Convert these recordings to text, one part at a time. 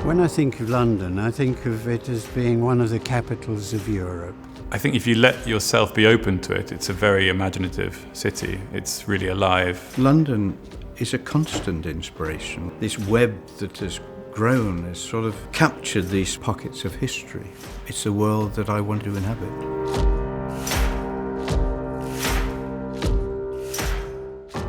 When I think of London, I think of it as being one of the capitals of Europe. I think if you let yourself be open to it, it's a very imaginative city. It's really alive. London is a constant inspiration. This web that has grown has sort of captured these pockets of history. It's the world that I want to inhabit.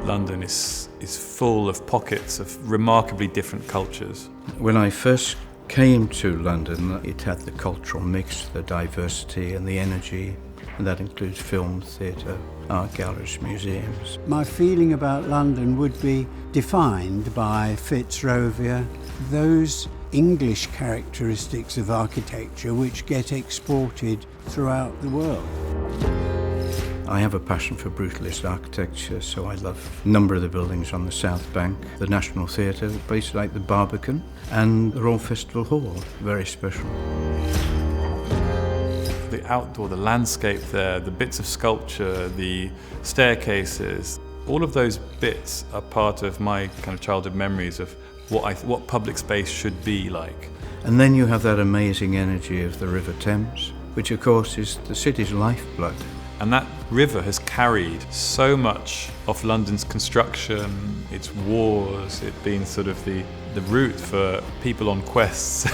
London is full of pockets of remarkably different cultures. When I first came to London, it had the cultural mix, the diversity and the energy, and that includes film, theatre, art galleries, museums. My feeling about London would be defined by Fitzrovia, those English characteristics of architecture which get exported throughout the world. I have a passion for brutalist architecture, so I love a number of the buildings on the South Bank, the National Theatre, places like the Barbican, and the Royal Festival Hall, very special. The outdoor, the landscape there, the bits of sculpture, the staircases, all of those bits are part of my kind of childhood memories of what public space should be like. And then you have that amazing energy of the River Thames, which of course is the city's lifeblood. And that river has carried so much of London's construction, its wars, it being sort of the route for people on quests.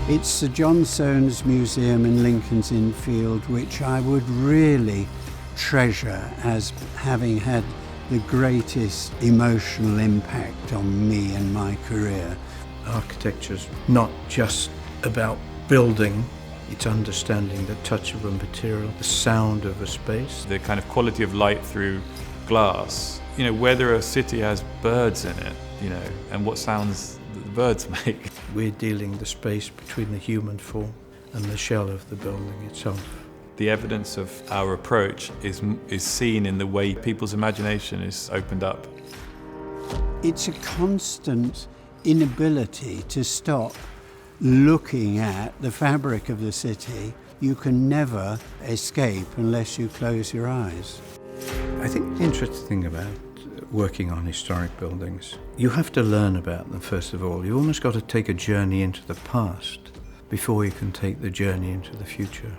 It's Sir John Soane's Museum in Lincoln's Inn Field, which I would really treasure as having had the greatest emotional impact on me and my career. Architecture's not just about building, it's understanding the touch of a material, the sound of a space. The kind of quality of light through glass. You know, whether a city has birds in it, you know, and what sounds the birds make. We're dealing the space between the human form and the shell of the building itself. The evidence of our approach is seen in the way people's imagination is opened up. It's a constant inability to stop looking at the fabric of the city. You can never escape unless you close your eyes. I think the interesting thing about working on historic buildings, you have to learn about them first of all. You've almost got to take a journey into the past before you can take the journey into the future.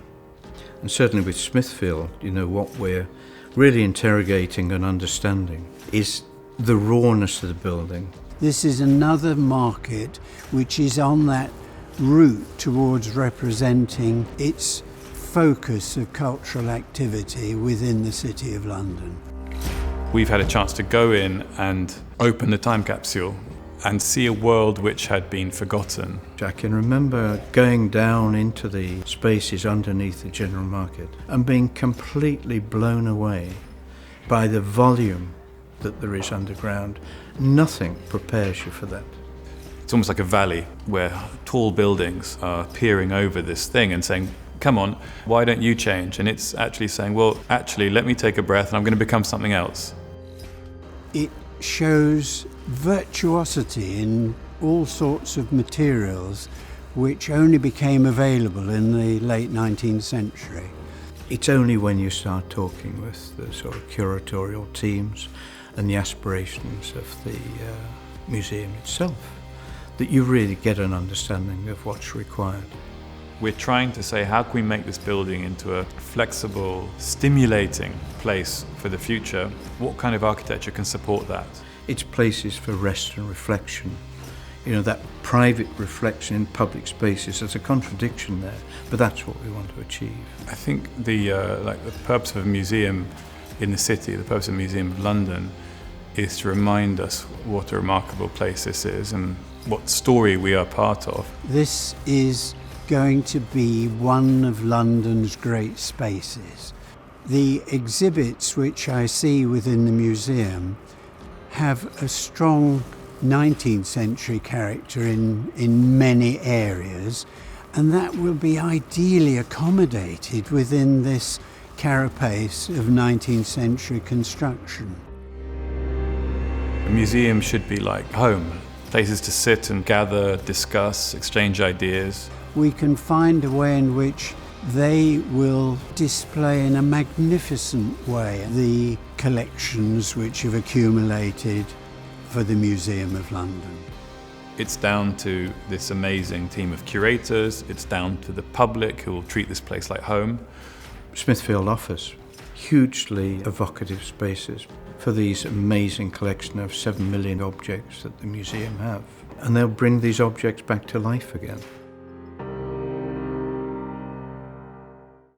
And certainly with Smithfield, you know, what we're really interrogating and understanding is the rawness of the building. This is another market which is on that route towards representing its focus of cultural activity within the City of London. We've had a chance to go in and open the time capsule and see a world which had been forgotten. I can remember going down into the spaces underneath the general market and being completely blown away by the volume that there is underground. Nothing prepares you for that. It's almost like a valley where tall buildings are peering over this thing and saying, come on, why don't you change? And it's actually saying, well, actually, let me take a breath and I'm going to become something else. It shows virtuosity in all sorts of materials which only became available in the late 19th century. It's only when you start talking with the sort of curatorial teams and the aspirations of the museum itself that you really get an understanding of what's required. We're trying to say, how can we make this building into a flexible, stimulating place for the future? What kind of architecture can support that? It's places for rest and reflection. You know, that private reflection in public spaces, there's a contradiction there, but that's what we want to achieve. I think the purpose of a museum in the city, the purpose of the Museum of London, is to remind us what a remarkable place this is and what story we are part of. This is going to be one of London's great spaces. The exhibits which I see within the museum have a strong 19th century character in many areas, and that will be ideally accommodated within this carapace of 19th century construction. A museum should be like home, places to sit and gather, discuss, exchange ideas. We can find a way in which they will display in a magnificent way the collections which have accumulated for the Museum of London. It's down to this amazing team of curators, it's down to the public who will treat this place like home. Smithfield offers hugely evocative spaces for these amazing collection of 7 million objects that the museum have. And they'll bring these objects back to life again.